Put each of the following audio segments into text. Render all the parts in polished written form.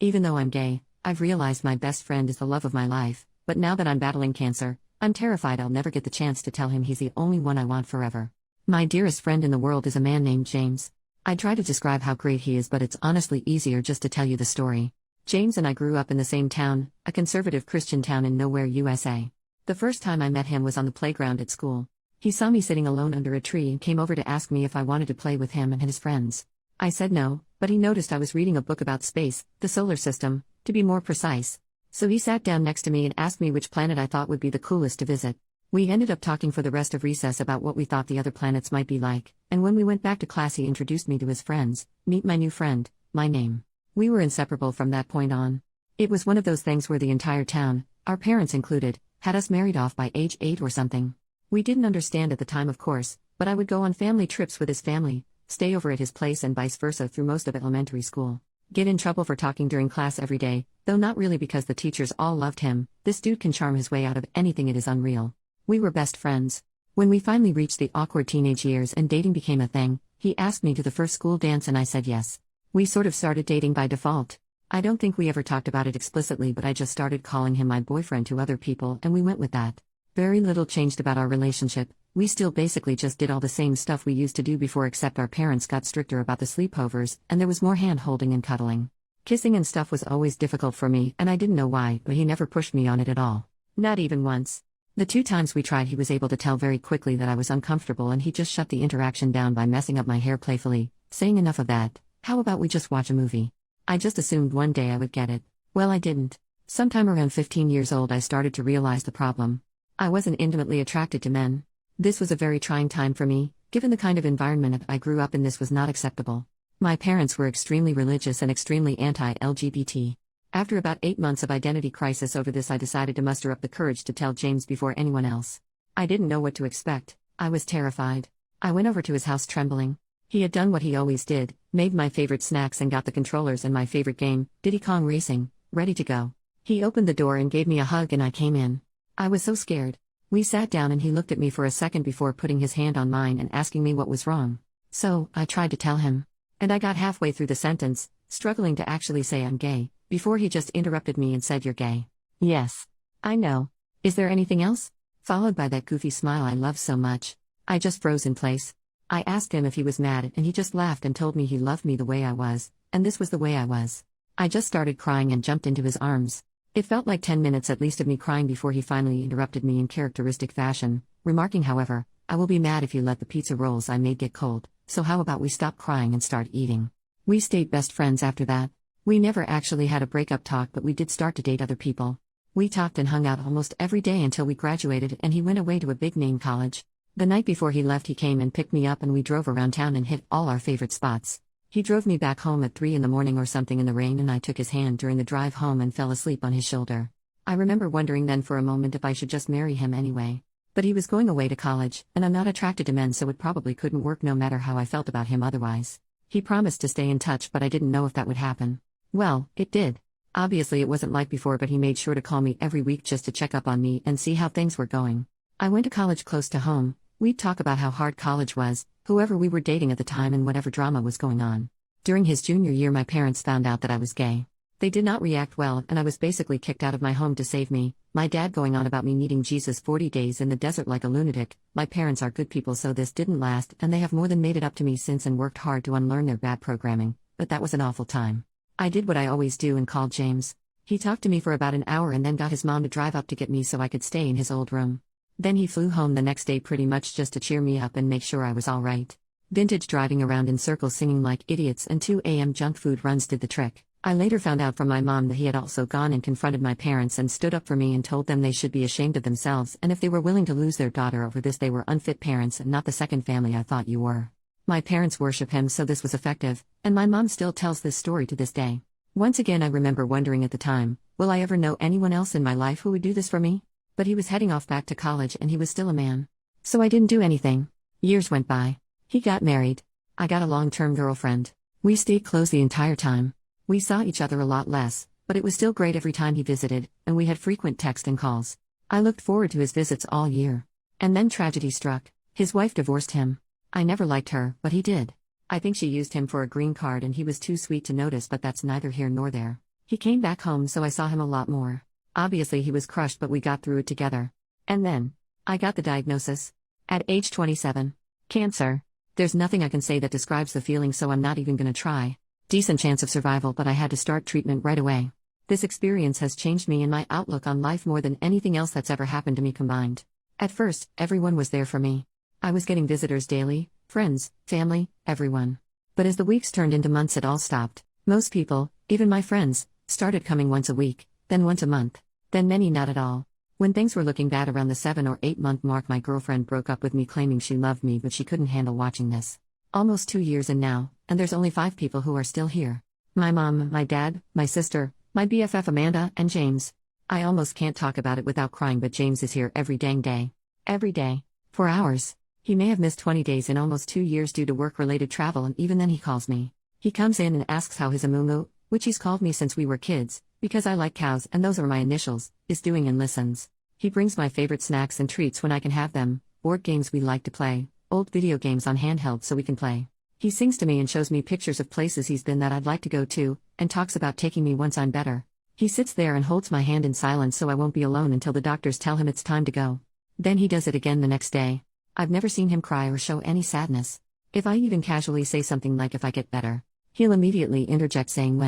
Even though I'm gay, I've realized my best friend is the love of my life, but now that I'm battling cancer, I'm terrified I'll never get the chance to tell him he's the only one I want forever. My dearest friend in the world is a man named James. I try to describe how great he is, but it's honestly easier just to tell you the story. James and I grew up in the same town, a conservative Christian town in nowhere, USA. The first time I met him was on the playground at school. He saw me sitting alone under a tree and came over to ask me if I wanted to play with him and his friends. I said no, but he noticed I was reading a book about space, the solar system, to be more precise. So he sat down next to me and asked me which planet I thought would be the coolest to visit. We ended up talking for the rest of recess about what we thought the other planets might be like, and when we went back to class he introduced me to his friends. Meet my new friend, my name. We were inseparable from that point on. It was one of those things where the entire town, our parents included, had us married off by age 8 or something. We didn't understand at the time, of course, but I would go on family trips with his family, stay over at his place and vice versa through most of elementary school. Get in trouble for talking during class every day, though not really because the teachers all loved him. This dude can charm his way out of anything, it is unreal. We were best friends. When we finally reached the awkward teenage years and dating became a thing, he asked me to the first school dance and I said yes. We sort of started dating by default. I don't think we ever talked about it explicitly, but I just started calling him my boyfriend to other people and we went with that. Very little changed about our relationship. We still basically just did all the same stuff we used to do before, except our parents got stricter about the sleepovers and there was more hand-holding and cuddling. Kissing and stuff was always difficult for me and I didn't know why, but he never pushed me on it at all. Not even once. The 2 times we tried he was able to tell very quickly that I was uncomfortable and he just shut the interaction down by messing up my hair playfully, saying enough of that, how about we just watch a movie? I just assumed one day I would get it. Well, I didn't. Sometime around 15 years old I started to realize the problem. I wasn't intimately attracted to men. This was a very trying time for me, given the kind of environment I grew up in. This was not acceptable. My parents were extremely religious and extremely anti-LGBT. After about 8 months of identity crisis over this, I decided to muster up the courage to tell James before anyone else. I didn't know what to expect. I was terrified. I went over to his house trembling. He had done what he always did, made my favorite snacks and got the controllers and my favorite game, Diddy Kong Racing, ready to go. He opened the door and gave me a hug and I came in. I was so scared. We sat down and he looked at me for a second before putting his hand on mine and asking me what was wrong. So, I tried to tell him. And I got halfway through the sentence, struggling to actually say I'm gay, before he just interrupted me and said, "You're gay." Yes. I know. Is there anything else? Followed by that goofy smile I love so much. I just froze in place. I asked him if he was mad and he just laughed and told me he loved me the way I was, and this was the way I was. I just started crying and jumped into his arms. It felt like 10 minutes at least of me crying before he finally interrupted me in characteristic fashion, remarking, however, "I will be mad if you let the pizza rolls I made get cold, so how about we stop crying and start eating?" We stayed best friends after that. We never actually had a breakup talk, but we did start to date other people. We talked and hung out almost every day until we graduated and he went away to a big-name college. The night before he left he came and picked me up and we drove around town and hit all our favorite spots. He drove me back home at 3 in the morning or something in the rain and I took his hand during the drive home and fell asleep on his shoulder. I remember wondering then for a moment if I should just marry him anyway. But he was going away to college, and I'm not attracted to men, so it probably couldn't work no matter how I felt about him otherwise. He promised to stay in touch, but I didn't know if that would happen. Well, it did. Obviously it wasn't like before, but he made sure to call me every week just to check up on me and see how things were going. I went to college close to home. We'd talk about how hard college was, whoever we were dating at the time and whatever drama was going on. During his junior year my parents found out that I was gay. They did not react well and I was basically kicked out of my home to save me, my dad going on about me needing Jesus 40 days in the desert like a lunatic. My parents are good people, so this didn't last and they have more than made it up to me since and worked hard to unlearn their bad programming, but that was an awful time. I did what I always do and called James. He talked to me for about an hour and then got his mom to drive up to get me so I could stay in his old room. Then he flew home the next day pretty much just to cheer me up and make sure I was alright. Vintage driving around in circles singing like idiots and 2 a.m. junk food runs did the trick. I later found out from my mom that he had also gone and confronted my parents and stood up for me and told them they should be ashamed of themselves, and if they were willing to lose their daughter over this they were unfit parents and not the second family I thought you were. My parents worship him, so this was effective, and my mom still tells this story to this day. Once again I remember wondering at the time, will I ever know anyone else in my life who would do this for me? But he was heading off back to college and he was still a man. So I didn't do anything. Years went by. He got married. I got a long-term girlfriend. We stayed close the entire time. We saw each other a lot less, but it was still great every time he visited, and we had frequent text and calls. I looked forward to his visits all year. And then tragedy struck. His wife divorced him. I never liked her, but he did. I think she used him for a green card and he was too sweet to notice, but that's neither here nor there. He came back home, so I saw him a lot more. Obviously, he was crushed, but we got through it together. And then, I got the diagnosis. At age 27. Cancer. There's nothing I can say that describes the feeling, so I'm not even gonna try. Decent chance of survival, but I had to start treatment right away. This experience has changed me and my outlook on life more than anything else that's ever happened to me combined. At first, everyone was there for me. I was getting visitors daily, friends, family, everyone. But as the weeks turned into months, it all stopped. Most people, even my friends, started coming once a week, then once a month, then many not at all. When things were looking bad around the 7 or 8 month mark, my girlfriend broke up with me claiming she loved me, but she couldn't handle watching this. Almost 2 years in now, and there's only 5 people who are still here. My mom, my dad, my sister, my BFF Amanda, and James. I almost can't talk about it without crying, but James is here every dang day. Every day. For hours. He may have missed 20 days in almost 2 years due to work-related travel, and even then he calls me. He comes in and asks how his Amumu, which he's called me since we were kids, because I like cows and those are my initials, is doing, and listens. He brings my favorite snacks and treats when I can have them, board games we like to play, old video games on handheld so we can play. He sings to me and shows me pictures of places he's been that I'd like to go to, and talks about taking me once I'm better. He sits there and holds my hand in silence so I won't be alone until the doctors tell him it's time to go. Then he does it again the next day. I've never seen him cry or show any sadness. If I even casually say something like if I get better, he'll immediately interject saying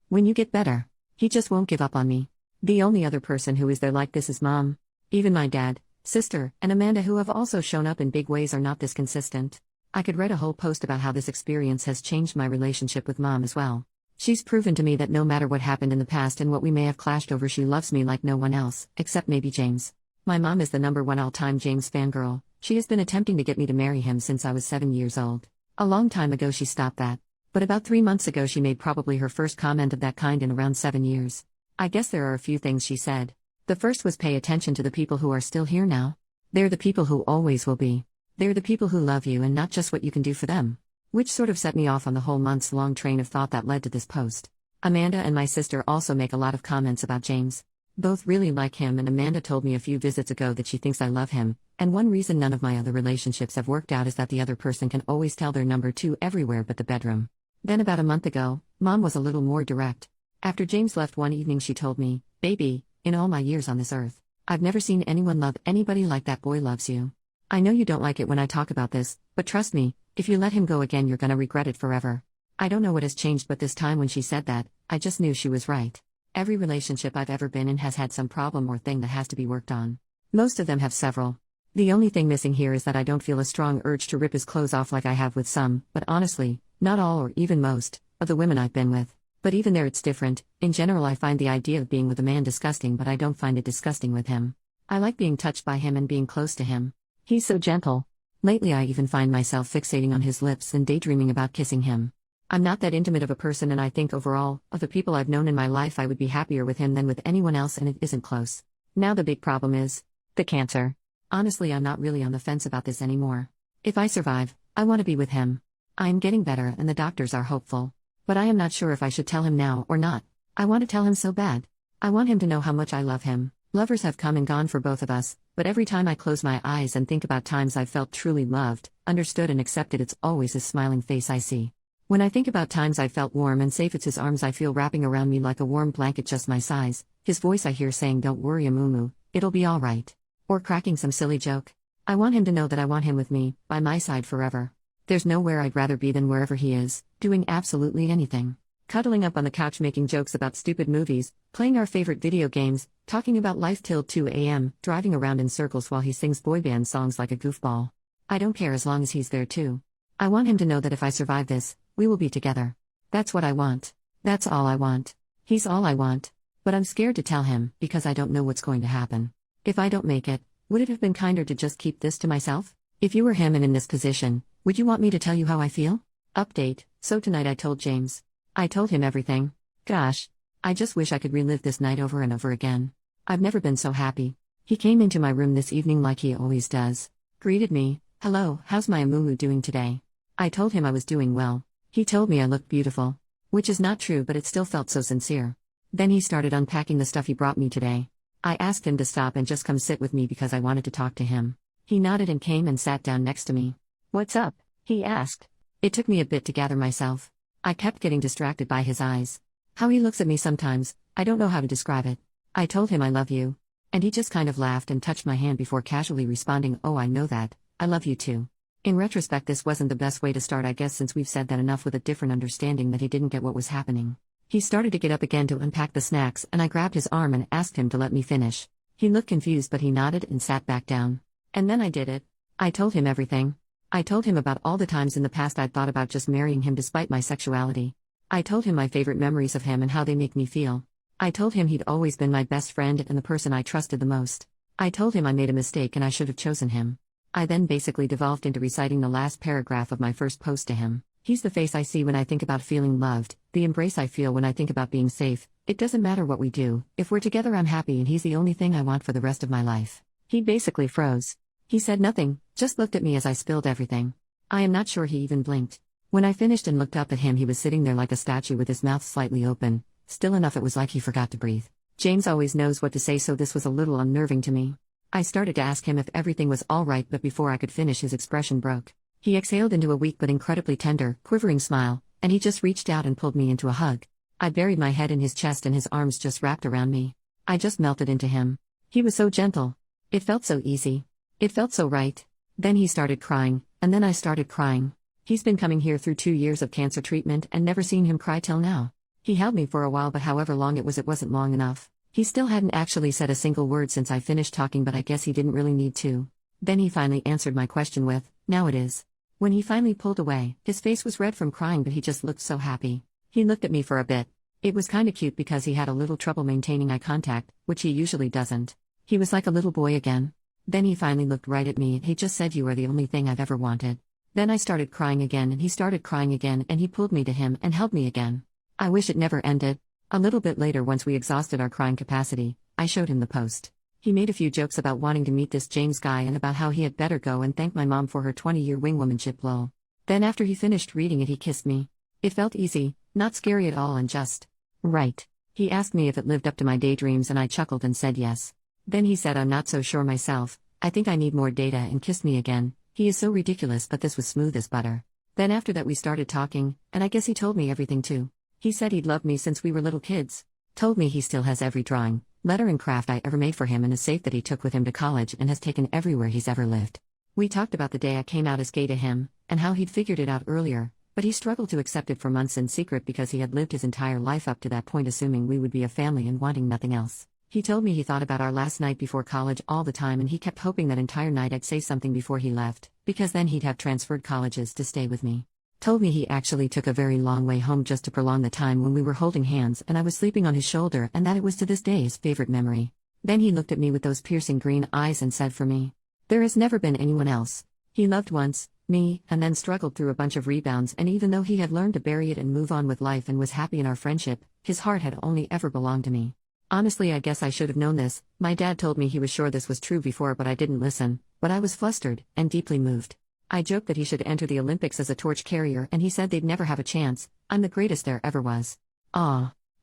when you get better. He just won't give up on me. The only other person who is there like this is Mom. Even my dad, sister, and Amanda, who have also shown up in big ways, are not this consistent. I could write a whole post about how this experience has changed my relationship with Mom as well. She's proven to me that no matter what happened in the past and what we may have clashed over, she loves me like no one else, except maybe James. My mom is the #1 all-time James fangirl. She has been attempting to get me to marry him since I was 7 years old. A long time ago she stopped that. But about 3 months ago she made probably her first comment of that kind in around 7 years. I guess there are a few things she said. The first was pay attention to the people who are still here now. They're the people who always will be. They're the people who love you and not just what you can do for them. Which sort of set me off on the whole months-long train of thought that led to this post. Amanda and my sister also make a lot of comments about James. Both really like him, and Amanda told me a few visits ago that she thinks I love him, and one reason none of my other relationships have worked out is that the other person can always tell their #2 everywhere but the bedroom. Then about a month ago, Mom was a little more direct. After James left one evening she told me, "Baby, in all my years on this earth, I've never seen anyone love anybody like that boy loves you. I know you don't like it when I talk about this, but trust me, if you let him go again you're gonna regret it forever." I don't know what has changed, but this time when she said that, I just knew she was right. Every relationship I've ever been in has had some problem or thing that has to be worked on. Most of them have several. The only thing missing here is that I don't feel a strong urge to rip his clothes off like I have with some, but honestly, not all or even most, of the women I've been with. But even there it's different. In general I find the idea of being with a man disgusting, but I don't find it disgusting with him. I like being touched by him and being close to him. He's so gentle. Lately I even find myself fixating on his lips and daydreaming about kissing him. I'm not that intimate of a person, and I think overall, of the people I've known in my life, I would be happier with him than with anyone else, and it isn't close. Now the big problem is the cancer. Honestly, I'm not really on the fence about this anymore. If I survive, I want to be with him. I'm getting better and the doctors are hopeful. But I am not sure if I should tell him now or not. I want to tell him so bad. I want him to know how much I love him. Lovers have come and gone for both of us, but every time I close my eyes and think about times I felt truly loved, understood and accepted, it's always his smiling face I see. When I think about times I felt warm and safe, it's his arms I feel wrapping around me like a warm blanket just my size, his voice I hear saying, "Don't worry Amumu, it'll be alright." Or cracking some silly joke. I want him to know that I want him with me, by my side forever. There's nowhere I'd rather be than wherever he is, doing absolutely anything. Cuddling up on the couch making jokes about stupid movies, playing our favorite video games, talking about life till 2 a.m., driving around in circles while he sings boy band songs like a goofball. I don't care as long as he's there too. I want him to know that if I survive this, we will be together. That's what I want. That's all I want. He's all I want. But I'm scared to tell him, because I don't know what's going to happen. If I don't make it, would it have been kinder to just keep this to myself? If you were him and in this position, would you want me to tell you how I feel? Update. So tonight I told James. I told him everything. Gosh. I just wish I could relive this night over and over again. I've never been so happy. He came into my room this evening like he always does. Greeted me. "Hello, how's my Amumu doing today?" I told him I was doing well. He told me I looked beautiful. Which is not true, but it still felt so sincere. Then he started unpacking the stuff he brought me today. I asked him to stop and just come sit with me because I wanted to talk to him. He nodded and came and sat down next to me. "What's up?" he asked. It took me a bit to gather myself. I kept getting distracted by his eyes. How he looks at me sometimes, I don't know how to describe it. I told him I love you. And he just kind of laughed and touched my hand before casually responding, oh, I know that, I love you too. In retrospect, this wasn't the best way to start, I guess, since we've said that enough, with a different understanding that he didn't get what was happening. He started to get up again to unpack the snacks, and I grabbed his arm and asked him to let me finish. He looked confused, but he nodded and sat back down. And then I did it. I told him everything. I told him about all the times in the past I'd thought about just marrying him despite my sexuality. I told him my favorite memories of him and how they make me feel. I told him he'd always been my best friend and the person I trusted the most. I told him I made a mistake and I should have chosen him. I then basically devolved into reciting the last paragraph of my first post to him. He's the face I see when I think about feeling loved, the embrace I feel when I think about being safe. It doesn't matter what we do, if we're together I'm happy, and he's the only thing I want for the rest of my life. He basically froze. He said nothing, just looked at me as I spilled everything. I am not sure he even blinked. When I finished and looked up at him, he was sitting there like a statue with his mouth slightly open, still enough it was like he forgot to breathe. James always knows what to say, so this was a little unnerving to me. I started to ask him if everything was all right, but before I could finish, his expression broke. He exhaled into a weak but incredibly tender, quivering smile, and he just reached out and pulled me into a hug. I buried my head in his chest and his arms just wrapped around me. I just melted into him. He was so gentle. It felt so easy. It felt so right. Then he started crying, and then I started crying. He's been coming here through 2 years of cancer treatment and never seen him cry till now. He held me for a while, but however long it wasn't long enough. He still hadn't actually said a single word since I finished talking, but I guess he didn't really need to. Then he finally answered my question with, "Now it is." When he finally pulled away, his face was red from crying, but he just looked so happy. He looked at me for a bit. It was kinda cute because he had a little trouble maintaining eye contact, which he usually doesn't. He was like a little boy again. Then he finally looked right at me and he just said, "You are the only thing I've ever wanted." Then I started crying again and he started crying again, and he pulled me to him and held me again. I wish it never ended. A little bit later, once we exhausted our crying capacity, I showed him the post. He made a few jokes about wanting to meet this James guy and about how he had better go and thank my mom for her 20-year wingwomanship lol. Then after he finished reading it, he kissed me. It felt easy, not scary at all, and just right. He asked me if it lived up to my daydreams and I chuckled and said yes. Then he said, "I'm not so sure myself, I think I need more data," and kissed me again. He is so ridiculous, but this was smooth as butter. Then after that we started talking, and I guess he told me everything too. He said he'd loved me since we were little kids. Told me he still has every drawing, letter and craft I ever made for him in a safe that he took with him to college and has taken everywhere he's ever lived. We talked about the day I came out as gay to him, and how he'd figured it out earlier, but he struggled to accept it for months in secret because he had lived his entire life up to that point assuming we would be a family and wanting nothing else. He told me he thought about our last night before college all the time, and he kept hoping that entire night I'd say something before he left, because then he'd have transferred colleges to stay with me. Told me he actually took a very long way home just to prolong the time when we were holding hands and I was sleeping on his shoulder, and that it was to this day his favorite memory. Then he looked at me with those piercing green eyes and said, "For me, there has never been anyone else." He loved once, me, and then struggled through a bunch of rebounds, and even though he had learned to bury it and move on with life and was happy in our friendship, his heart had only ever belonged to me. Honestly, I guess I should have known this. My dad told me he was sure this was true before, but I didn't listen. But I was flustered and deeply moved. I joked that he should enter the Olympics as a torch carrier, and he said they'd never have a chance. I'm the greatest there ever was.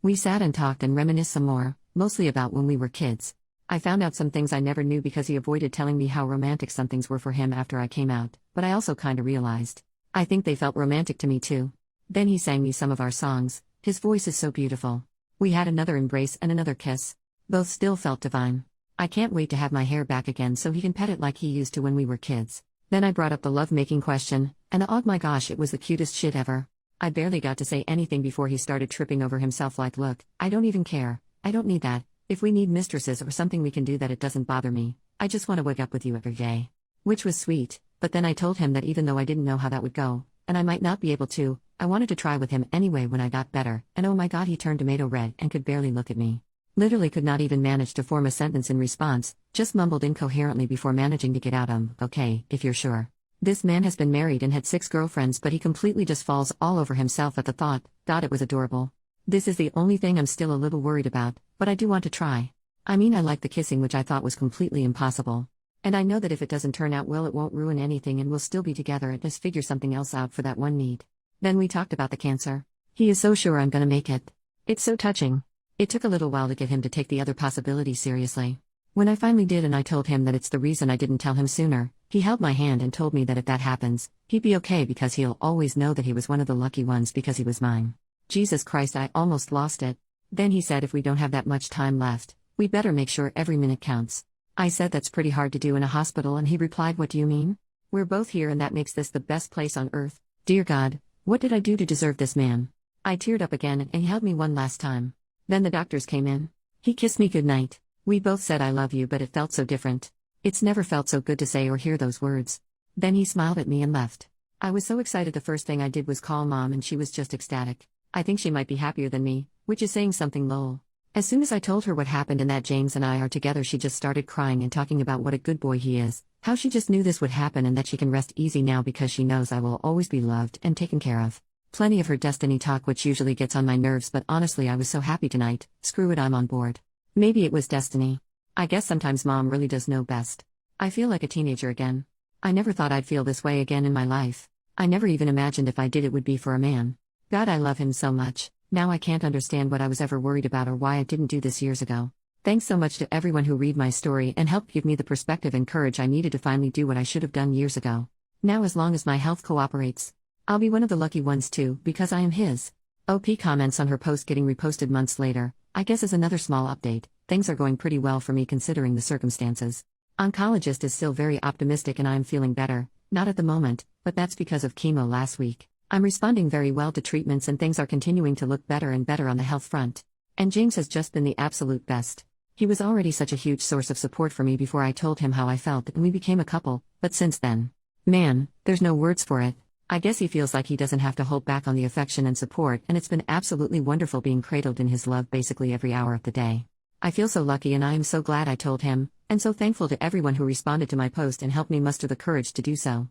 We sat and talked and reminisced some more, mostly about when we were kids. I found out some things I never knew because he avoided telling me how romantic some things were for him after I came out, but I also kinda realized. I think they felt romantic to me too. Then he sang me some of our songs. His voice is so beautiful. We had another embrace and another kiss. Both still felt divine. I can't wait to have my hair back again so he can pet it like he used to when we were kids. Then I brought up the love-making question, and oh my gosh, it was the cutest shit ever. I barely got to say anything before he started tripping over himself like, "Look, I don't even care. I don't need that. If we need mistresses or something we can do that, it doesn't bother me. I just want to wake up with you every day." Which was sweet, but then I told him that even though I didn't know how that would go, and I might not be able to, I wanted to try with him anyway when I got better, and oh my god, he turned tomato red and could barely look at me. Literally could not even manage to form a sentence in response, just mumbled incoherently before managing to get out, "Okay, if you're sure." This man has been married and had 6 girlfriends, but he completely just falls all over himself at the thought. God, it was adorable. This is the only thing I'm still a little worried about, but I do want to try. I mean, I like the kissing, which I thought was completely impossible. And I know that if it doesn't turn out well, it won't ruin anything and we'll still be together and just figure something else out for that one need. Then we talked about the cancer. He is so sure I'm gonna make it. It's so touching. It took a little while to get him to take the other possibility seriously. When I finally did and I told him that it's the reason I didn't tell him sooner, he held my hand and told me that if that happens, he'd be okay because he'll always know that he was one of the lucky ones because he was mine. Jesus Christ, I almost lost it. Then he said if we don't have that much time left, we better make sure every minute counts. I said that's pretty hard to do in a hospital, and he replied, what do you mean? We're both here, and that makes this the best place on earth. Dear God, what did I do to deserve this man? I teared up again, and he held me one last time. Then the doctors came in. He kissed me goodnight. We both said I love you, but it felt so different. It's never felt so good to say or hear those words. Then he smiled at me and left. I was so excited, the first thing I did was call Mom, and she was just ecstatic. I think she might be happier than me, which is saying something, lol. As soon as I told her what happened and that James and I are together, she just started crying and talking about what a good boy he is, how she just knew this would happen and that she can rest easy now because she knows I will always be loved and taken care of. Plenty of her destiny talk, which usually gets on my nerves, but honestly I was so happy tonight. Screw it, I'm on board. Maybe it was destiny. I guess sometimes Mom really does know best. I feel like a teenager again. I never thought I'd feel this way again in my life. I never even imagined if I did it would be for a man. God, I love him so much. Now I can't understand what I was ever worried about or why I didn't do this years ago. Thanks so much to everyone who read my story and helped give me the perspective and courage I needed to finally do what I should have done years ago. Now as long as my health cooperates, I'll be one of the lucky ones too, because I am his. OP comments on her post getting reposted months later. I guess as another small update, things are going pretty well for me considering the circumstances. Oncologist is still very optimistic and I am feeling better, not at the moment, but that's because of chemo last week. I'm responding very well to treatments and things are continuing to look better and better on the health front. And James has just been the absolute best. He was already such a huge source of support for me before I told him how I felt and we became a couple, but since then, man, there's no words for it. I guess he feels like he doesn't have to hold back on the affection and support, and it's been absolutely wonderful being cradled in his love basically every hour of the day. I feel so lucky and I am so glad I told him, and so thankful to everyone who responded to my post and helped me muster the courage to do so.